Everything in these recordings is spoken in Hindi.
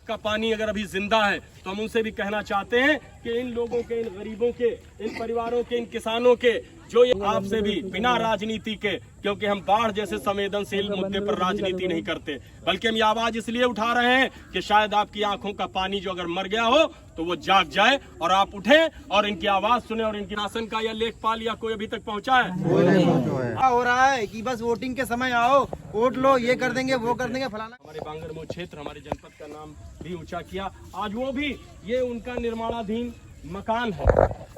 का पानी अगर अभी जिंदा है तो हम उनसे भी कहना चाहते हैं कि इन लोगों के, इन गरीबों के, इन परिवारों के, इन किसानों के, जो ये आपसे भी बिना राजनीति के, क्योंकि हम बाढ़ जैसे संवेदनशील मुद्दे पर राजनीति नहीं करते, बल्कि हम ये आवाज इसलिए उठा रहे हैं कि शायद आपकी आंखों का पानी जो अगर मर गया हो तो वो जाग जाए और आप उठें और इनकी आवाज सुने। और इनकी शासन का या लेखपाल या कोई अभी तक पहुंचा है? हो रहा है कि बस वोटिंग के समय आओ, वोट लो, ये कर देंगे, वो कर देंगे, फलाना। हमारे बांगरमऊ क्षेत्र, हमारे जनपद का नाम भी ऊंचा किया। आज वो भी, ये उनका निर्माणाधीन मकान है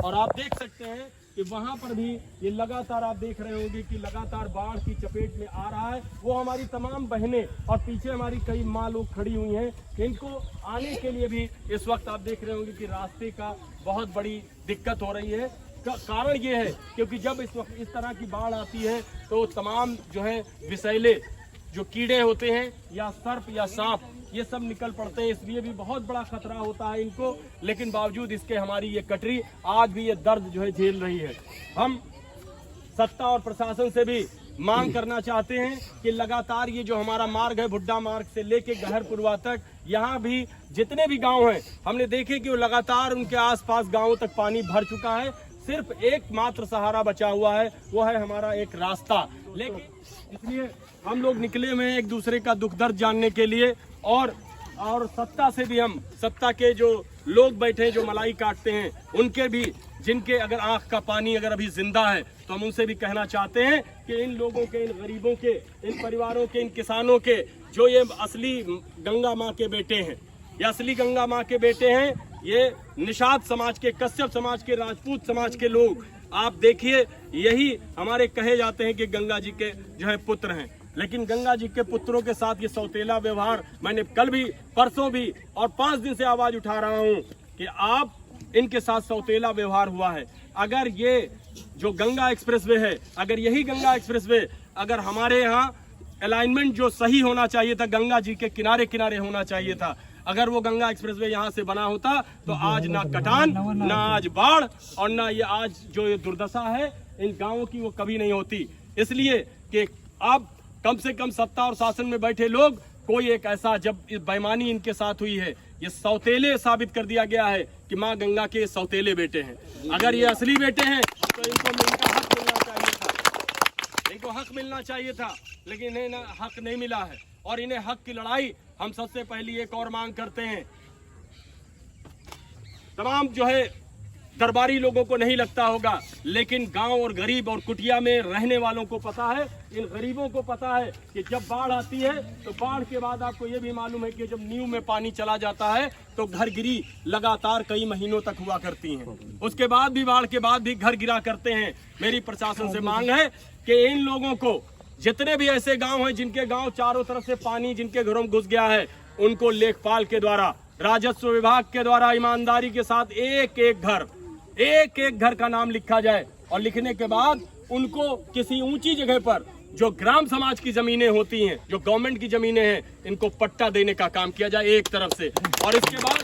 और आप देख सकते हैं कि वहां पर भी ये लगातार, आप देख रहे होंगे कि लगातार बाढ़ की चपेट में आ रहा है। वो हमारी तमाम बहनें और पीछे हमारी कई माँ लोग खड़ी हुई हैं, इनको आने के लिए भी इस वक्त आप देख रहे होंगे कि रास्ते का बहुत बड़ी दिक्कत हो रही है। कारण ये है क्योंकि जब इस वक्त इस तरह की बाढ़ आती है तो तमाम जो है विषैले जो कीड़े होते हैं या सर्प या सांप, ये सब निकल पड़ते हैं, इसलिए भी बहुत बड़ा खतरा होता है इनको। लेकिन बावजूद इसके हमारी ये कटरी आज भी ये दर्द जो है झेल रही है। हम सत्ता और प्रशासन से भी मांग करना चाहते हैं कि लगातार ये जो हमारा मार्ग है, भुड्डा मार्ग से लेके गहरपुरवा तक, यहाँ भी जितने भी गांव हैं, हमने देखे कि वो लगातार उनके आसपास गांवों तक पानी भर चुका है। सिर्फ एकमात्र सहारा बचा हुआ है, वो है हमारा एक रास्ता। लेकिन इसलिए हम लोग निकले हुए हैं एक दूसरे का दुख दर्द जानने के लिए और सत्ता से भी, हम सत्ता के जो लोग बैठे हैं जो मलाई काटते हैं उनके भी, जिनके अगर आंख का पानी अगर अभी जिंदा है तो हम उनसे भी कहना चाहते हैं कि इन लोगों के, इन गरीबों के, इन परिवारों के, इन किसानों के, जो ये असली गंगा माँ के बेटे हैं, ये असली गंगा माँ के बेटे हैं, ये निषाद समाज के, कश्यप समाज के, राजपूत समाज के लोग, आप देखिए यही हमारे कहे जाते हैं कि गंगा जी के जो है पुत्र हैं। लेकिन गंगा जी के पुत्रों के साथ ये सौतेला व्यवहार, मैंने कल भी, परसों भी और 5 दिन से आवाज उठा रहा हूं कि आप इनके साथ सौतेला व्यवहार हुआ है। अगर ये जो गंगा एक्सप्रेसवे है, अगर यही गंगा एक्सप्रेसवे अगर हमारे यहाँ अलाइनमेंट जो सही होना चाहिए था, गंगा जी के किनारे किनारे होना चाहिए था, अगर वो गंगा एक्सप्रेसवे यहाँ से बना होता तो आज ना कटान, ना आज बाढ़ और ना ये आज जो ये दुर्दशा है इन गांवों की, वो कभी नहीं होती। इसलिए कि अब कम से कम सत्ता और शासन में बैठे लोग, कोई एक ऐसा, जब इस बेईमानी इनके साथ हुई है, ये सौतेले साबित कर दिया गया है कि माँ गंगा के सौतेले बेटे हैं। अगर ये असली बेटे हैं तो इनको इनका हक मिलना चाहिए था, इनको हक मिलना चाहिए था, लेकिन इन्हें हक नहीं मिला है। और इन्हें हक की लड़ाई हम सबसे पहली एक और मांग करते हैं। तमाम जो है दरबारी लोगों को नहीं लगता होगा, लेकिन गांव और गरीब और कुटिया में रहने वालों को पता है, इन गरीबों को पता है कि जब बाढ़ आती है तो बाढ़ के बाद आपको ये भी मालूम है कि जब नींव में पानी चला जाता है तो घर गिरी लगातार कई महीनों तक हुआ करती हैं। उसके बाद भी, बाढ़ के बाद भी घर गिरा करते हैं। मेरी प्रशासन से मांग है कि इन लोगों को, जितने भी ऐसे गांव हैं जिनके गांव चारों तरफ से पानी जिनके घरों में घुस गया है, उनको लेखपाल के द्वारा, राजस्व विभाग के द्वारा ईमानदारी के साथ एक एक घर का नाम लिखा जाए और लिखने के बाद उनको किसी ऊंची जगह पर, जो ग्राम समाज की जमीनें होती हैं, जो गवर्नमेंट की जमीनें हैं, इनको पट्टा देने का काम किया जाए एक तरफ से। और इसके बाद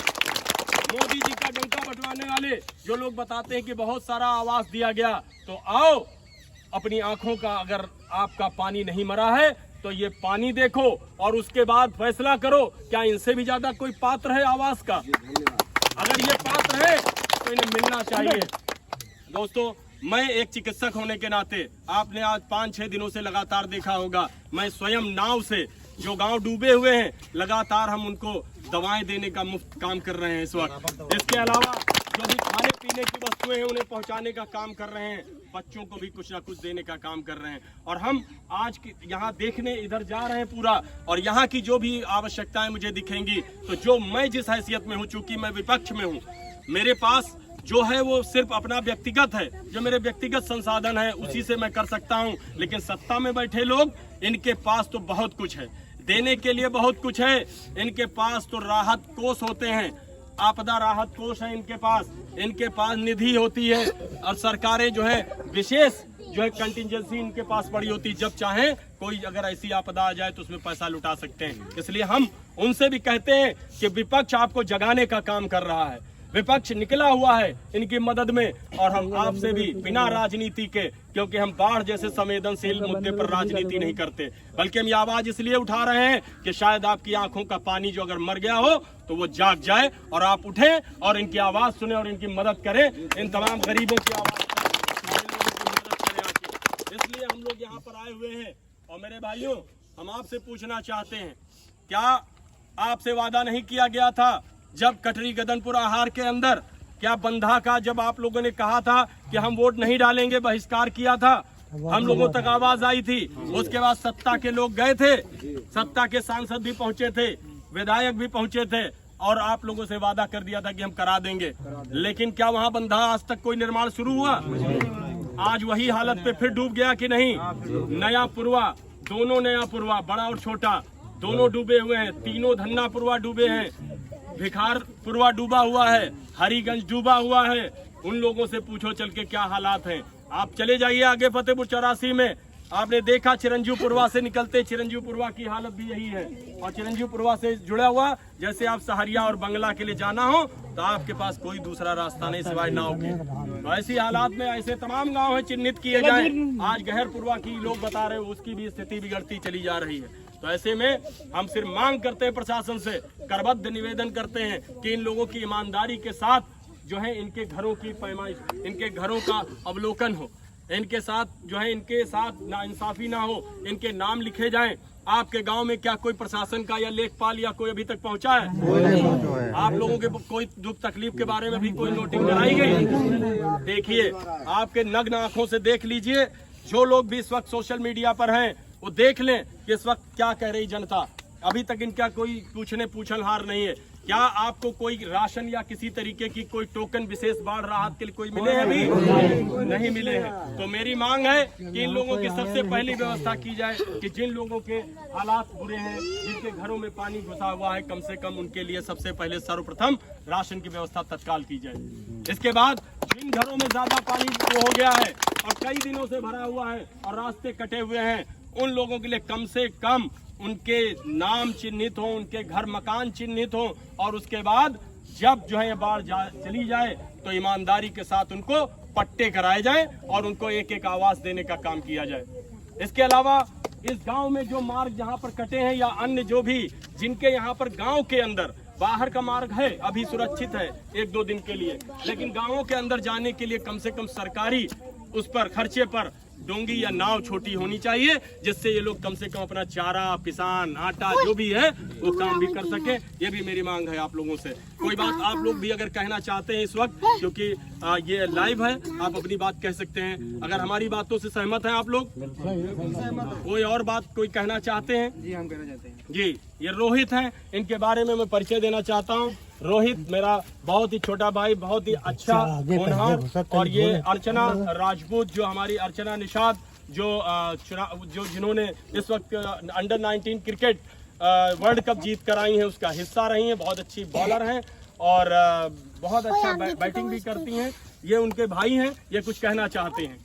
मोदी जी का डंका बटवाने वाले जो लोग बताते हैं कि बहुत सारा आवास दिया गया, तो आओ अपनी आंखों का, अगर आपका पानी नहीं मरा है तो ये पानी देखो और उसके बाद फैसला करो क्या इनसे भी ज्यादा कोई पात्र है आवास का। अगर ये पात्र है तो इन्हें मिलना चाहिए। दोस्तों, मैं एक चिकित्सक होने के नाते, आपने आज 5-6 दिनों से लगातार देखा होगा, मैं स्वयं नाव से, जो गांव डूबे हुए हैं, लगातार हम उनको दवाएं देने का मुफ्त काम कर रहे हैं इस वक्त। इसके अलावा जो भी खाने पीने की वस्तुएं हैं उन्हें पहुंचाने का काम कर रहे हैं, बच्चों को भी कुछ ना कुछ देने का काम कर रहे हैं। और हम आज यहाँ देखने इधर जा रहे हैं पूरा, और यहाँ की जो भी आवश्यकताएं मुझे दिखेंगी, तो जो मैं जिस हैसियत में हूँ, चूंकि मैं विपक्ष में हूँ, मेरे पास जो है वो सिर्फ अपना व्यक्तिगत है, जो मेरे व्यक्तिगत संसाधन है उसी से मैं कर सकता हूं। लेकिन सत्ता में बैठे लोग, इनके पास तो बहुत कुछ है, देने के लिए बहुत कुछ है। इनके पास तो राहत कोष होते हैं, आपदा राहत कोष है इनके पास निधि होती है, और सरकारें जो है विशेष जो है कंटिजेंसी इनके पास पड़ी होती है। जब चाहे कोई अगर ऐसी आपदा आ जाए तो उसमें पैसा लुटा सकते हैं। इसलिए हम उनसे भी कहते हैं कि विपक्ष आपको जगाने का काम कर रहा है, विपक्ष निकला हुआ है इनकी मदद में, और हम आपसे भी बिना राजनीति के, क्योंकि हम बाढ़ जैसे संवेदनशील मुद्दे पर राजनीति नहीं करते, बल्कि हम ये आवाज इसलिए उठा रहे हैं कि शायद आपकी आंखों का पानी जो अगर मर गया हो तो वो जाग जाए और आप उठें और इनकी आवाज सुने और इनकी मदद करें, इन तमाम गरीबों की आवाज आके। इसलिए हम लोग यहाँ पर आए हुए हैं। और मेरे भाइयों, हम आपसे पूछना चाहते हैं, क्या आपसे वादा नहीं किया गया था जब कटरी गदनपुर आहार के अंदर, क्या बंधा का जब आप लोगों ने कहा था कि हम वोट नहीं डालेंगे, बहिष्कार किया था, हम लोगों तक आवाज आई थी। उसके बाद सत्ता के लोग गए थे, सत्ता के सांसद भी पहुंचे थे, विधायक भी पहुंचे थे, और आप लोगों से वादा कर दिया था कि हम करा देंगे। लेकिन क्या वहां बंधा आज तक कोई निर्माण शुरू हुआ? आज वही हालत पे फिर डूब गया कि नहीं? नया पुरवा, दोनों नया पुरवा, बड़ा और छोटा दोनों डूबे हुए हैं, तीनों धन्ना पुरवा डूबे हैं, भिखार पुरवा डूबा हुआ है, हरिगंज डूबा हुआ है। उन लोगों से पूछो चल के क्या हालात हैं। आप चले जाइए आगे फतेहपुर 84 में, आपने देखा चिरंजीव पुरवा से निकलते चिरंजीव पुरवा की हालत भी यही है। और चिरंजीव पुरवा से जुड़ा हुआ, जैसे आप सहरिया और बंगला के लिए जाना हो तो आपके पास कोई दूसरा रास्ता नहीं सिवाय नाव के। तो ऐसी हालात में ऐसे तमाम गांव है चिन्हित किए जाएं। आज गहर पुरवा की लोग बता रहे हो, उसकी भी स्थिति बिगड़ती चली जा रही है। तो ऐसे में हम सिर्फ मांग करते हैं प्रशासन से, करबद्ध निवेदन करते हैं कि इन लोगों की ईमानदारी के साथ जो है इनके घरों की पैमाइश, इनके घरों का अवलोकन हो, इनके साथ जो है इनके साथ नाइंसाफी ना हो, इनके नाम लिखे जाएं। आपके गांव में क्या कोई प्रशासन का या लेखपाल या कोई अभी तक पहुंचा है? आप लोगों के कोई दुख तकलीफ के बारे में भी कोई नोटिंग कराई गई? देखिए, आपके नग्न आंखों से देख लीजिए। जो लोग भी इस वक्त सोशल मीडिया पर हैं वो देख लें कि इस वक्त क्या कह रही जनता। अभी तक इनका कोई पूछनहार नहीं है। क्या आपको कोई राशन या किसी तरीके की कोई टोकन विशेष बाढ़ राहत के लिए कोई मिले हैं? अभी नहीं मिले हैं। तो मेरी मांग है कि इन लोगों की सबसे पहली व्यवस्था की जाए कि जिन लोगों के हालात बुरे हैं, जिनके घरों में पानी घुसा हुआ है, कम से कम उनके लिए सबसे पहले सर्वप्रथम राशन की व्यवस्था तत्काल की जाए। इसके बाद जिन घरों में ज्यादा पानी हो गया है और कई दिनों से भरा हुआ है और रास्ते कटे हुए हैं, उन लोगों के लिए कम से कम उनके नाम चिन्हित हो, उनके घर मकान चिन्हित हो, और उसके बाद जब जो है बाढ़ चली जाए तो ईमानदारी के साथ उनको पट्टे कराए जाएं और उनको एक एक आवास देने का काम किया जाए। इसके अलावा इस गांव में जो मार्ग जहां पर कटे हैं या अन्य जो भी जिनके यहाँ पर गांव के अंदर बाहर का मार्ग है अभी सुरक्षित है 1-2 दिन के लिए, लेकिन गांवों के अंदर जाने के लिए कम से कम सरकारी उस पर खर्चे पर डोंगी या नाव छोटी होनी चाहिए, जिससे ये लोग कम से कम अपना चारा, किसान, आटा जो भी है वो काम भी कर सके। ये भी मेरी मांग है आप लोगों से। कोई बात आप लोग भी अगर कहना चाहते हैं इस वक्त, क्योंकि ये लाइव है, आप अपनी बात कह सकते हैं। अगर हमारी बातों से सहमत हैं आप लोग? कोई और बात कोई कहना चाहते हैं? जी हम कहना चाहते हैं। जी, ये रोहित हैं, इनके बारे में मैं परिचय देना चाहता हूँ। रोहित मेरा बहुत ही छोटा भाई, बहुत ही अच्छा होनहार, और ये अर्चना राजपूत, जो हमारी अर्चना निषाद, जो जिन्होंने इस वक्त अंडर 19 क्रिकेट वर्ल्ड कप जीत कर आई हैं, उसका हिस्सा रही हैं। बहुत अच्छी बॉलर हैं और बहुत अच्छा बैटिंग भी करती हैं। ये उनके भाई हैं, ये कुछ कहना चाहते हैं।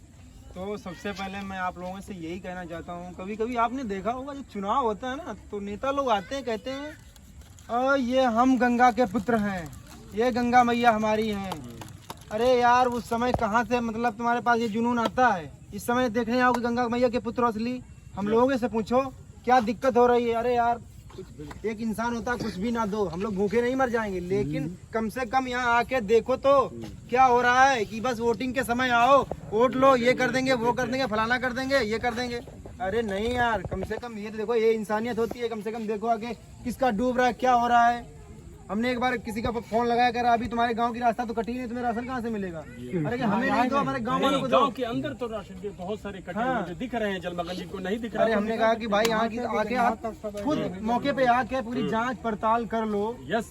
तो सबसे पहले मैं आप लोगों से यही कहना चाहता हूँ, कभी कभी आपने देखा होगा जो चुनाव होता है ना, तो नेता लोग आते हैं, कहते हैं ये हम गंगा के पुत्र हैं, ये गंगा मैया हमारी हैं। अरे यार, उस समय कहाँ से मतलब तुम्हारे पास ये जुनून आता है? इस समय देखने आओगे गंगा मैया के पुत्र असली? हम लोगों से पूछो क्या दिक्कत हो रही है। अरे यार, एक इंसान होता कुछ भी ना दो, हम लोग भूखे नहीं मर जाएंगे, लेकिन कम से कम यहाँ आके देखो तो क्या हो रहा है कि बस वोटिंग के समय आओ, वोट लो, ये कर देंगे, वो कर देंगे, फलाना कर देंगे, ये कर देंगे। अरे नहीं यार, कम से कम ये तो देखो, ये इंसानियत होती है। कम से कम देखो आगे किसका डूब रहा है, क्या हो रहा है। हमने एक बार किसी का फोन लगाया कर, अभी तुम्हारे गांव की रास्ता तो कटी नहीं, तुम्हें राशन कहाँ से मिलेगा? अरे कि हमें नहीं दो, हमारे गांव वालों को दो। गांव के अंदर तो राशन के बहुत सारे कटे हुए जो दिख रहे हैं, जलमग्न जिनको नहीं दिख रहा। अरे हमने कहा कि भाई यहाँ की आके आप खुद मौके पे आके पूरी जांच पड़ताल कर लो,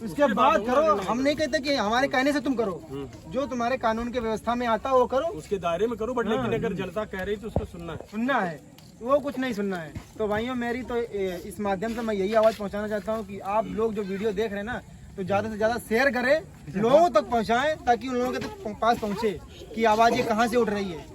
उसके बाद करो। हम नहीं कहते कि हमारे कहने से तुम करो, जो तुम्हारे कानून के व्यवस्था में आता है वो करो, उसके दायरे में करो। बट लेकिन अगर जनता कह रही तो उसको सुनना है, वो कुछ नहीं सुनना है। तो भाइयों, मेरी तो इस माध्यम से मैं यही आवाज पहुंचाना चाहता हूँ कि आप लोग जो वीडियो देख रहे हैं ना, तो ज्यादा से ज्यादा शेयर करें, लोगों तक पहुंचाएं, ताकि उन लोगों के पास पहुंचे कि आवाज ये कहाँ से उठ रही है।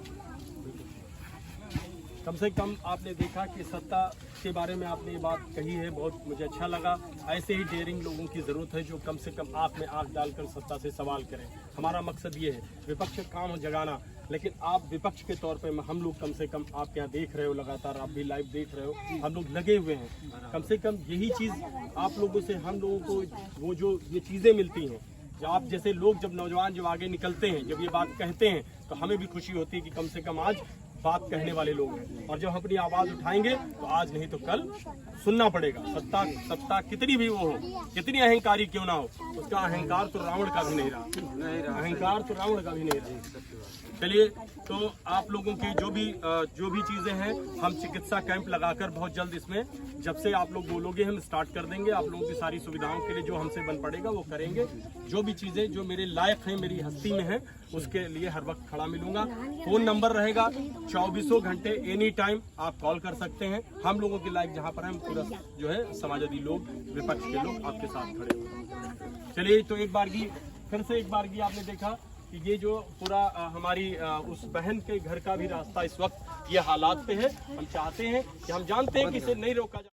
कम से कम आपने देखा कि सत्ता के बारे में आपने ये बात कही है, बहुत मुझे अच्छा लगा। ऐसे ही डेयरिंग लोगों की ज़रूरत है जो कम से कम आँख में आँख डालकर सत्ता से सवाल करें। हमारा मकसद ये है, विपक्ष का काम है जगाना, लेकिन आप विपक्ष के तौर पे हम लोग कम से कम आप यहाँ देख रहे हो, लगातार आप भी लाइव देख रहे हो, हम लोग लगे हुए हैं। कम से कम यही चीज़ आप लोगों से हम लोगों को वो जो ये चीज़ें मिलती हैं, जब आप जैसे लोग जब नौजवान जब आगे निकलते हैं, जब ये बात कहते हैं तो हमें भी खुशी होती है कि कम से कम आज बात कहने वाले लोग हैं। और जब हम अपनी आवाज़ उठाएंगे तो आज नहीं तो कल सुनना पड़ेगा। सत्ता कितनी भी वो हो, कितनी अहंकारी क्यों ना हो, उसका अहंकार तो रावण का भी नहीं रहा, अहंकार तो रावण का भी नहीं रहा। चलिए, तो आप लोगों की जो भी चीज़ें हैं, हम चिकित्सा कैंप लगाकर बहुत जल्द इसमें जब से आप लोग बोलोगे हम स्टार्ट कर देंगे। आप लोगों की सारी सुविधाओं के लिए जो हमसे बन पड़ेगा वो करेंगे। जो भी चीज़ें जो मेरे लायक हैं, मेरी हस्ती में हैं, उसके लिए हर वक्त खड़ा मिलूंगा। फ़ोन नंबर रहेगा 24 घंटे, एनी टाइम आप कॉल कर सकते हैं। हम लोगों की लाइफ जहाँ पर है, पूरा जो है समाजवादी लोग, विपक्ष के लोग आपके साथ खड़े होंगे। चलिए, तो फिर से एक बार आपने देखा कि ये जो पूरा हमारी उस बहन के घर का भी रास्ता इस वक्त ये हालात पे है। हम चाहते हैं कि हम जानते हैं कि इसे नहीं रोका जा